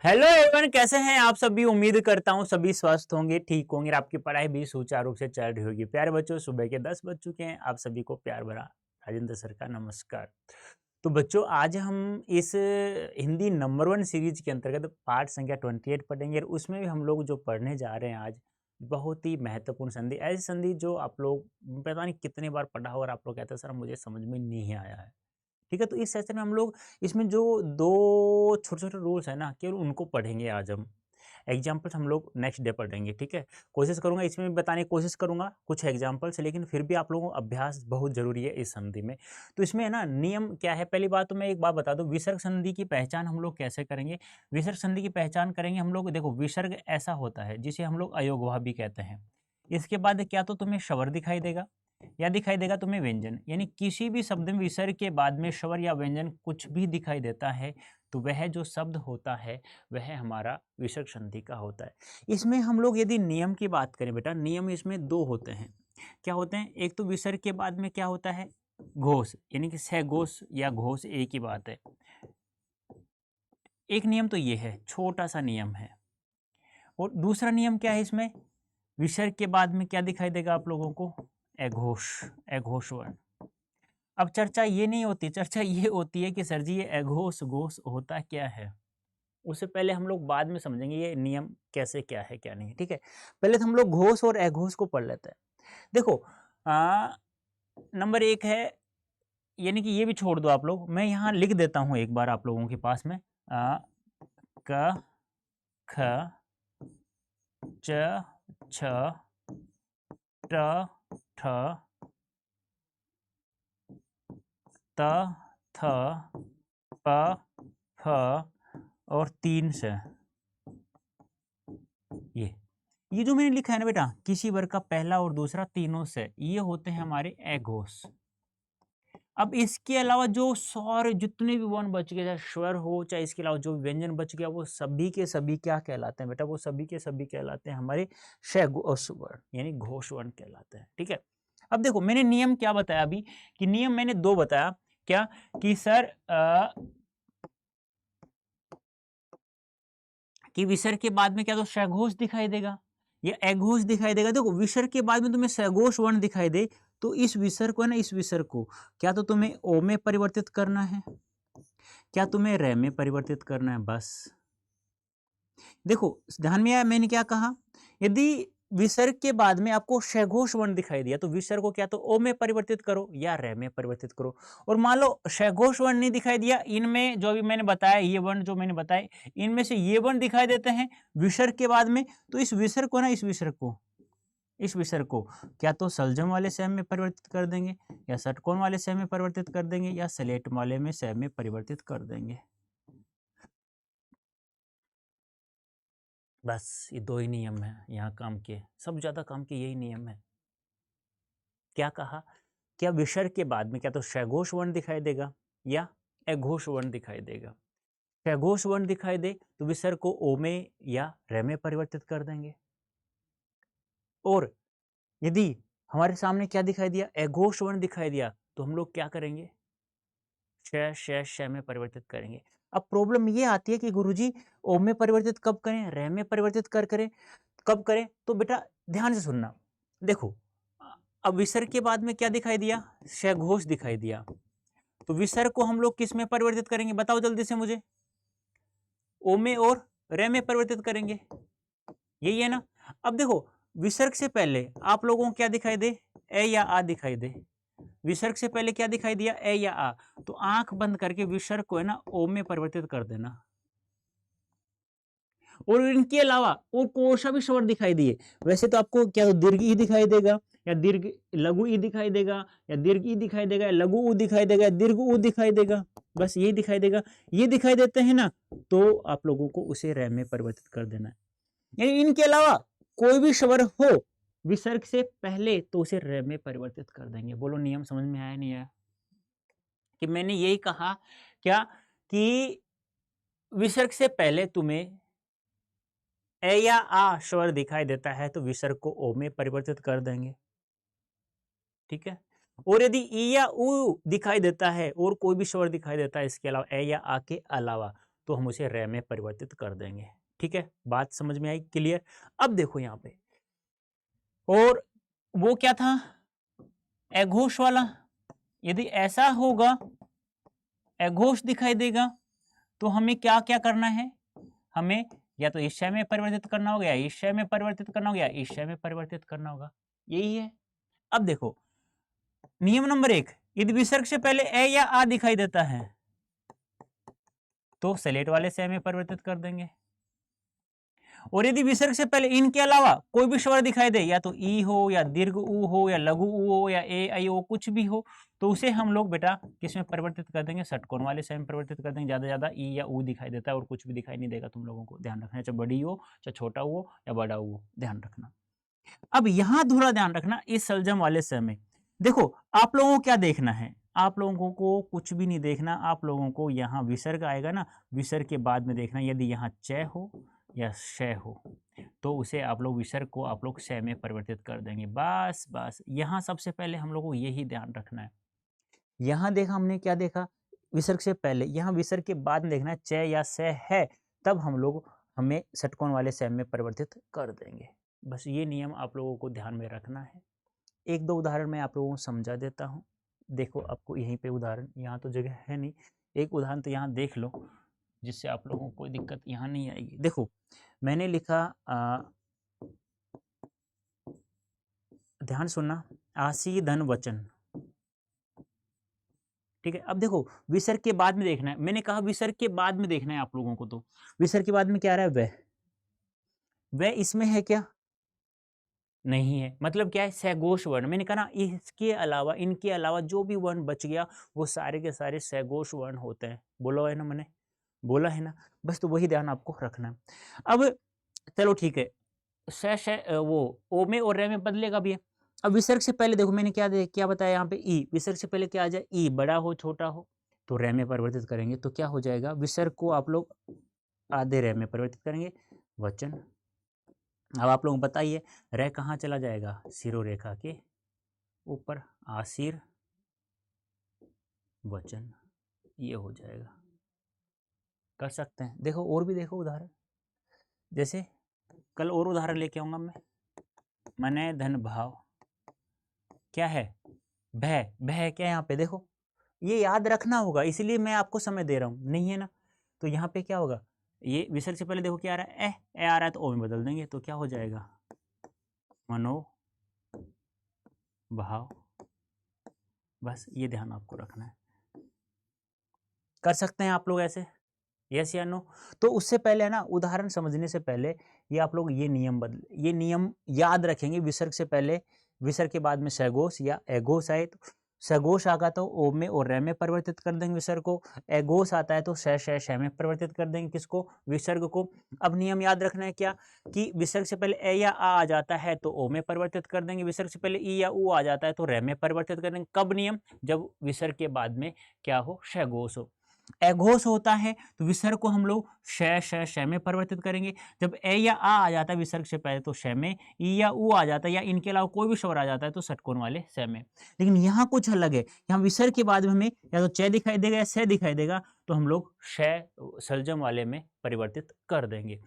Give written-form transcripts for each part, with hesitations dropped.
Hello everyone, कैसे हैं आप सभी। उम्मीद करता हूँ सभी स्वस्थ होंगे, ठीक होंगे और आपकी पढ़ाई भी सुचारू रूप से चल रही होगी। प्यारे बच्चों, सुबह के 10 बज चुके हैं। आप सभी को प्यार भरा राजेंद्र सर का नमस्कार। तो बच्चों, आज हम इस हिंदी नंबर 1 सीरीज के अंतर्गत पाठ संख्या 28 पढ़ेंगे और उसमें भी हम लोग जो पढ़ने जा रहे हैं आज, बहुत ही महत्वपूर्ण संधि, ऐसी संधि जो आप लोग पता नहीं कितनी बार पढ़ा हो और आप लोग कहते हैं सर मुझे समझ में नहीं आया है। ठीक है, तो इस सेशन में हम लोग इसमें जो 2 छोटे-छोटे रूल्स हैं ना, केवल उनको पढ़ेंगे आज हम। एग्ज़ाम्पल्स हम लोग नेक्स्ट डे पढ़ेंगे, ठीक है? कोशिश करूँगा इसमें भी बताने की कोशिश करूँगा कुछ एग्ज़ाम्पल्स, लेकिन फिर भी आप लोगों को अभ्यास बहुत ज़रूरी है इस संधि में। तो इसमें है ना, नियम क्या है, पहली बात तो मैं एक बात बता दूँ, विसर्ग संधि की पहचान हम लोग कैसे करेंगे? विसर्ग संधि की पहचान करेंगे हम लोग, देखो विसर्ग ऐसा होता है जिसे हम लोग अयोगवाह भी कहते हैं। इसके बाद क्या तो तुम्हें स्वर दिखाई देगा या दिखाई देगा तुम्हें व्यंजन, यानी किसी भी शब्द में विसर्ग के बाद में स्वर या व्यंजन कुछ भी दिखाई देता है तो वह जो शब्द होता है वह हमारा विसर्ग संधि का होता है। इसमें हम लोग यदि नियम की बात करें बेटा, नियम इसमें 2 होते हैं। क्या होते हैं? एक तो विसर्ग के बाद में क्या होता है, घोष, यानी कि सघोष या घोष, एक ही बात है। एक नियम तो ये है, छोटा सा नियम है। और दूसरा नियम क्या है इसमें, विसर्ग के बाद में क्या दिखाई देगा आप लोगों को, अघोष, अघोष वर्ण। अब चर्चा ये नहीं होती, चर्चा ये होती है कि सर जी ये अघोष घोष होता क्या है। उससे पहले हम लोग बाद में समझेंगे ये नियम कैसे, क्या है क्या नहीं है, ठीक है। पहले तो हम लोग घोष और अघोष को पढ़ लेते हैं। देखो, नंबर 1 है, यानी कि ये भी छोड़ दो आप लोग, मैं यहाँ लिख देता हूँ एक बार आप लोगों के पास में, क ख च छ ट ठ त थ प फ और 3 से। ये जो मैंने लिखा है ना बेटा, किसी वर्ग का पहला और दूसरा तीनों से, ये होते हैं हमारे अघोष। अब इसके अलावा जो सारे जितने भी वर्ण बच गए, चाहे स्वर हो चाहे इसके अलावा जो व्यंजन बच गया, वो सभी के सभी क्या कहलाते हैं बेटा, वो सभी के सभी कहलाते हैं हमारे सघोष वर्ण, यानी घोष वर्ण कहलाते हैं, ठीक है। अब देखो मैंने नियम क्या बताया अभी, कि नियम मैंने 2 बताया। क्या कि सर कि विसर्ग के बाद में क्या तो सघोष दिखाई देगा या अघोष दिखाई देगा। देखो विसर्ग के बाद में तुम्हें सघोष वर्ण दिखाई दे तो इस विसर्ग को है ना, इस विसर्ग को क्या तो तुम्हें ओ में परिवर्तित करना है, क्या तुम्हें रे में परिवर्तित करना है, बस। देखो ध्यान में आया मैंने क्या कहा, यदि विसर्ग के बाद में आपको सघोष वर्ण दिखाई दिया तो विसर्ग को क्या तो ओ में परिवर्तित करो या रे में परिवर्तित करो। और मान लो सघोष वर्ण नहीं दिखाई दिया, इनमें जो भी मैंने बताया, ये वर्ण जो मैंने बताए, इनमें से ये वर्ण दिखाई देते हैं विसर्ग के बाद में, तो इस विसर्ग को ना, इस विसर्ग को क्या तो सलजम वाले सैम में परिवर्तित कर देंगे या षटकोण वाले सैम में परिवर्तित कर देंगे या स्लेट वाले में सैम में परिवर्तित कर देंगे। बस ये 2 ही नियम है यहाँ काम के, सब ज्यादा काम के यही नियम है। क्या कहा, क्या विसर्ग के बाद में क्या तो सघोष वर्ण दिखाई देगा या अघोष वर्ण दिखाई देगा। सघोष वर्ण दिखाई दे तो विसर्ग को ओ में या रे में परिवर्तित कर देंगे। और यदि हमारे सामने क्या दिखाई दिया, अघोष वर्ण दिखाई दिया, तो हम लोग क्या करेंगे, श में परिवर्तित करेंगे। अब प्रॉब्लम ये आती है कि गुरुजी ओ में परिवर्तित कब करें, रे में परिवर्तित करें, कब करें, तो बेटा ध्यान से सुनना। देखो अब विसर्ग के बाद में क्या दिखाई दिया, सघोष दिखाई दिया, तो विसर्ग को हम लोग किस में परिवर्तित करेंगे, बताओ जल्दी से मुझे, ओ में और रे में परिवर्तित करेंगे, यही है ना। अब देखो विसर्ग से पहले आप लोगों को क्या दिखाई दे, ए या आ दिखाई दे, विसर्ग से पहले क्या दिखाई दिया, ए या आ, तो आंख बंद करके विसर्ग को है ना ओ में परिवर्तित कर देना। और इनके अलावा और कोई सा भी स्वर दिखाई दिए, वैसे तो आपको क्या दीर्घ ई दिखाई देगा या दीर्घ लघु ई दिखाई देगा या दीर्घ ई दिखाई देगा या लघु ऊ दिखाई देगा या दीर्घ ऊ दिखाई देगा, बस ये दिखाई देगा। ये दिखाई देते हैं ना, तो आप लोगों को उसे रे में परिवर्तित कर देना है। यानी इनके अलावा कोई भी स्वर हो विसर्ग से पहले तो उसे रे में परिवर्तित कर देंगे। बोलो नियम समझ में आया नहीं आया, कि मैंने यही कहा क्या कि विसर्ग से पहले तुम्हें ए या आ स्वर दिखाई देता है तो विसर्ग को ओ में परिवर्तित कर देंगे, ठीक है। और यदि ई या ऊ दिखाई देता है और कोई भी स्वर दिखाई देता है इसके अलावा, ए या आ के अलावा, तो हम उसे रे में परिवर्तित कर देंगे। ठीक है, बात समझ में आई, क्लियर। अब देखो यहाँ पे, और वो क्या था, एघोष वाला, यदि ऐसा होगा, एघोष दिखाई देगा, तो हमें क्या क्या करना है, हमें या तो इस शय में परिवर्तित करना होगा, या इस शय में परिवर्तित करना होगा, या इस शय में परिवर्तित करना होगा, यही है। अब देखो नियम नंबर 1, यदि विसर्ग से पहले ए या आ दिखाई देता है तो सलेट वाले शय में परिवर्तित कर देंगे, और यदि विसर्ग से पहले इनके अलावा कोई भी स्वर दिखाई दे, या तो ई हो, या दीर्घ ऊ हो, या लघु ऊ हो, या ए आई हो, कुछ भी हो, तो उसे हम लोग बेटा किस में परिवर्तित कर देंगे, षटकोण वाले शय में परिवर्तित कर देंगे। ज्यादा ज्यादा ई या ऊ दिखाई देता है और कुछ भी दिखाई नहीं देगा, तुम लोगों को ध्यान रखना है, चाहे बड़ी हो, चाहे छोटा हो, या बड़ा हो, ध्यान रखना। अब यहां थोड़ा ध्यान रखना, इस सलजम वाले शय में देखो आप लोगों को क्या देखना है, आप लोगों को कुछ भी नहीं देखना, आप लोगों को यहाँ विसर्ग आएगा ना, विसर्ग के बाद में देखना, यदि यहाँ च हो या शय हो तो उसे आप लोग विसर्ग को आप लोग शय में परिवर्तित कर देंगे। बस बस यहाँ सबसे पहले हम लोग को यही ध्यान रखना है। यहाँ देखा हमने क्या देखा, विसर्ग से पहले, यहाँ विसर्ग के बाद में देखना है च या स है, तब हम लोग हमें षटकोण वाले शय में परिवर्तित कर देंगे। बस ये नियम आप लोगों को ध्यान में रखना है। एक दो उदाहरण मैं आप लोगों को समझा देता हूँ। देखो आपको यहीं पे उदाहरण, यहाँ तो जगह है नहीं, एक उदाहरण तो यहाँ देख लो जिससे आप लोगों को कोई दिक्कत यहाँ नहीं आएगी। देखो मैंने लिखा, ध्यान सुनना, आसी धन वचन। ठीक है, अब देखो विसर्ग के बाद में देखना है, मैंने कहा विसर्ग के बाद में देखना है आप लोगों को, तो विसर्ग के बाद में क्या आ रहा है, वह इसमें है क्या, नहीं है, मतलब क्या है, सैघोष वर्ण। मैंने कहा ना इसके अलावा, इनके अलावा जो भी वर्ण बच गया वो सारे के सारे सैघोष वर्ण होते हैं। बोला है ना, मैंने बोला है ना, बस तो वही ध्यान आपको रखना है। अब चलो ठीक है, वो ओ में और रे में बदलेगा भी है। अब विसर्ग से पहले देखो मैंने क्या बताया यहाँ पे, ई, विसर्ग से पहले क्या आ जाए, ई, बड़ा हो छोटा हो, तो रे में परिवर्तित करेंगे तो क्या हो जाएगा, विसर्ग को आप लोग आधे रे में परिवर्तित करेंगे, वचन। अब आप लोग बताइए रे कहाँ चला जाएगा, शिरोरेखा के ऊपर, आशीर वचन, ये हो जाएगा। कर सकते हैं, देखो और भी देखो उदाहरण, जैसे कल और उदाहरण लेके आऊंगा मैं, मने धन भाव, क्या है, भय, भय क्या है यहाँ पे, देखो ये याद रखना होगा, इसलिए मैं आपको समय दे रहा हूँ, नहीं है ना, तो यहाँ पे क्या होगा, ये विसर्ग से पहले देखो क्या आ रहा है, ए आ रहा है तो ओ में बदल देंगे, तो क्या हो जाएगा, मनो भाव। बस ये ध्यान आपको रखना है। कर सकते हैं आप लोग ऐसे, यस या नो। तो उससे पहले है ना, उदाहरण समझने से पहले ये आप लोग ये नियम याद रखेंगे। विसर्ग से पहले, विसर्ग के बाद में सैघोष या एघोष आए तो सैघोष आगा तो ओ में और रे में परिवर्तित कर देंगे विसर्ग को, एघोष आता है तो शय में परिवर्तित कर देंगे किसको, विसर्ग को। अब नियम याद रखना है क्या, कि विसर्ग से पहले ए या आ जाता है तो ओ में परिवर्तित कर देंगे, विसर्ग से पहले ई या ऊ आ जाता है तो रे में परिवर्तित कर देंगे। कब नियम, जब विसर्ग के बाद में क्या हो, शयघोष हो। एघोष होता है तो विसर्ग को हम लोग शय में परिवर्तित करेंगे। जब ए या आ जाता है विसर्ग से पहले तो शय में, ई या ऊ आ जाता है या इनके अलावा कोई भी स्वर आ जाता है तो षटकोण वाले शय में। लेकिन यहाँ कुछ अलग है, यहाँ विसर्ग के बाद में हमें या तो च दिखाई देगा या स दिखाई देगा, तो हम लोग शय सलजम वाले में परिवर्तित कर देंगे।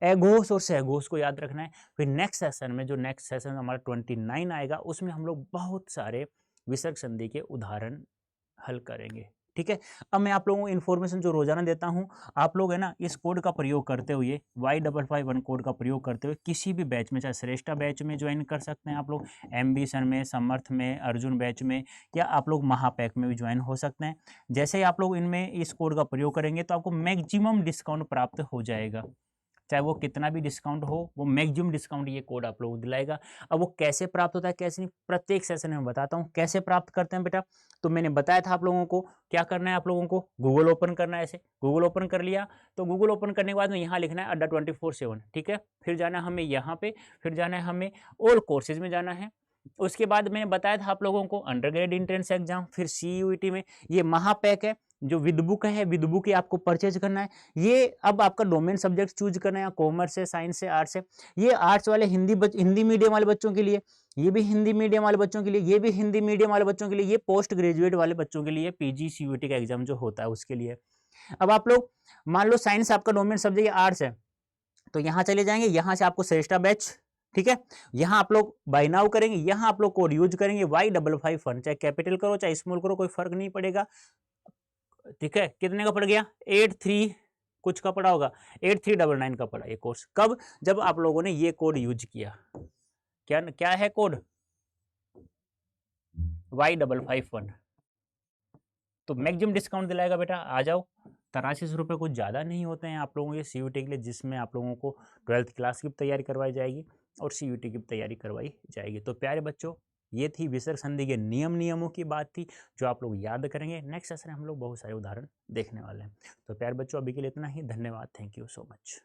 एघोष और सैघोष को याद रखना है। फिर नेक्स्ट सेशन में, जो नेक्स्ट सेशन हमारा 29 आएगा, उसमें हम लोग बहुत सारे विसर्ग संधि के उदाहरण हल करेंगे। ठीक है, अब मैं आप लोगों को इन्फॉर्मेशन जो रोजाना देता हूं, आप लोग है ना इस कोड का प्रयोग करते हुए, Y551 कोड का प्रयोग करते हुए किसी भी बैच में, चाहे श्रेष्ठा बैच में ज्वाइन कर सकते हैं आप लोग, एम्बिशन में, समर्थ में, अर्जुन बैच में, या आप लोग महापैक में भी ज्वाइन हो सकते हैं। जैसे ही आप लोग इनमें इस कोड का प्रयोग करेंगे तो आपको मैक्सिमम डिस्काउंट प्राप्त हो जाएगा, चाहे वो कितना भी डिस्काउंट हो, वो मैक्सिमम डिस्काउंट ये कोड आप लोगों को दिलाएगा। अब वो कैसे प्राप्त होता है, कैसे नहीं, प्रत्येक सेशन में बताता हूँ कैसे प्राप्त करते हैं बेटा। तो मैंने बताया था आप लोगों को क्या करना है, आप लोगों को गूगल ओपन करना है। ऐसे गूगल ओपन कर लिया तो गूगल ओपन करने के बाद में यहाँ लिखना है अड्डा 24/7। ठीक है, फिर जाना है हमें यहाँ पे, फिर जाना है हमें ऑल कोर्सेज में जाना है। उसके बाद मैंने बताया था आप लोगों को अंडर ग्रेड एंट्रेंस एग्जाम, फिर CUET में ये महापैक है, जो विद बुक है, विद बुक ही आपको परचेज करना है। ये अब आपका डोमेन सब्जेक्ट चूज करना है, कॉमर्स है, साइंस है, आर्ट्स है। ये आर्ट्स वाले हिंदी मीडियम वाले बच्चों के लिए, ये भी हिंदी मीडियम वाले बच्चों के लिए, ये भी हिंदी मीडियम वाले बच्चों के लिए, ये पोस्ट ग्रेजुएट वाले बच्चों के लिए, PG CUET का एग्जाम जो होता है उसके लिए। अब आप लोग मान लो साइंस आपका डोमेन सब्जेक्ट आर्ट्स है, तो यहाँ चले जाएंगे, यहाँ से आपको श्रेष्ठा बैच, ठीक है, यहाँ आप लोग बाय नाउ करेंगे, यहाँ आप लोग कोड यूज करेंगे Y551, चाहे कैपिटल करो चाहे स्मॉल करो कोई फर्क नहीं पड़ेगा, ठीक है। कितने का पड़ गया? 83 कुछ का पड़ा होगा, 8399 का पड़ा ये कोर्स। कब? जब आप लोगों ने ये कोड यूज किया। क्या क्या है कोड? Y551। तो मैक्सिमम डिस्काउंट दिलाएगा बेटा, आ जाओ। 8300 कुछ ज़्यादा नहीं होते हैं आप लोगों के CUET के लिए, जिसमें आप लोगों को 12th क्लास की तैयारी करवाई जाएगी और CUET की तैयारी करवाई जाएगी। तो प्यारे बच्चों, ये थी विसर्ग संधि के नियमों की बात थी, जो आप लोग याद करेंगे। नेक्स्ट सेशन हम लोग बहुत सारे उदाहरण देखने वाले हैं। तो प्यारे बच्चों, अभी के लिए इतना ही। धन्यवाद, थैंक यू सो मच।